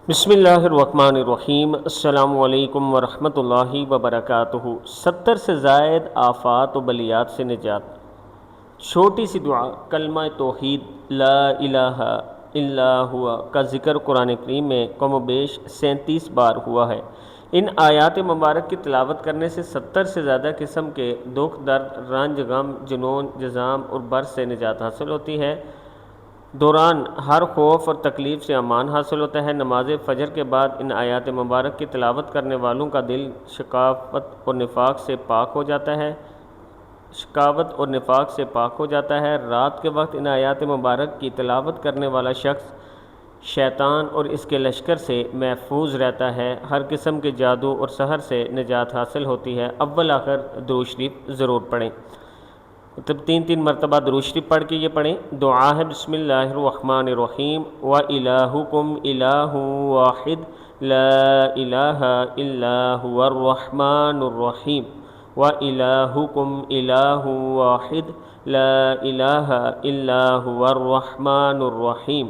بسم اللہ الرحمن الرحیم۔ السلام علیکم ورحمۃ اللہ وبرکاتہ۔ 70 سے زائد آفات و بلیات سے نجات۔ چھوٹی سی دعا کلمہ توحید لا الہ الا ہوا کا ذکر قرآن کریم میں کم و بیش 37 بار ہوا ہے۔ ان آیات مبارک کی تلاوت کرنے سے 70 سے زیادہ قسم کے دکھ، درد، رنج، غم، جنون، جذام اور برس سے نجات حاصل ہوتی ہے۔ دوران ہر خوف اور تکلیف سے امان حاصل ہوتا ہے۔ نماز فجر کے بعد ان آیات مبارک کی تلاوت کرنے والوں کا دل شقاوت اور نفاق سے پاک ہو جاتا ہے۔ رات کے وقت ان آیات مبارک کی تلاوت کرنے والا شخص شیطان اور اس کے لشکر سے محفوظ رہتا ہے۔ ہر قسم کے جادو اور سحر سے نجات حاصل ہوتی ہے۔ اول آخر درود شریف ضرور پڑھیں، مطلب 3 مرتبہ درود شریف پڑھ کے یہ پڑھیں۔ دعا ہے بسم اللہ الرحمن الرحیم وَإِلَٰهُكُمْ إِلَٰهٌ وَاحِدٌ لَا إِلَٰهَ إِلَّا هُوَ الرَّحْمَٰنُ الرَّحِيمُ وَإِلَٰهُكُمْ إِلَٰهٌ وَاحِدٌ لَا إِلَٰهَ إِلَّا هُوَ الرَّحْمَٰنُ الرَّحِيمُ۔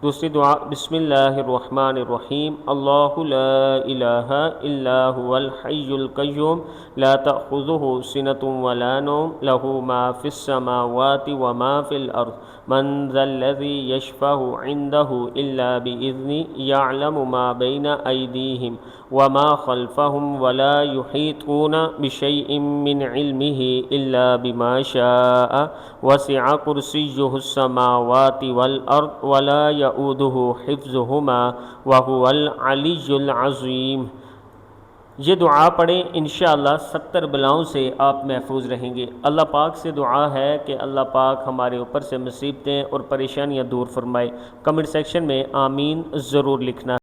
دوسری دعا بسم اللہ الرحمن الرحیم اللہ لا الہ الا هو الحی القیوم لا تأخذہ سنۃ ولا نوم لہ ما فی السماوات وما فی الارض من ذا الذی یشفع عندہ الا بإذنہ یعلم ما بین ایدیہم وما خلفہم ولا یحیطون بشیء من علمہ الا بما شاء وسع کرسیہ السماوات والارض ولا یعودہ حفظہما وہو العلی العظیم۔ یہ دعا پڑھیں، انشاءاللہ 70 بلاؤں سے آپ محفوظ رہیں گے۔ اللہ پاک سے دعا ہے کہ اللہ پاک ہمارے اوپر سے مصیبتیں اور پریشانیاں دور فرمائے۔ کمنٹ سیکشن میں آمین ضرور لکھنا ہے۔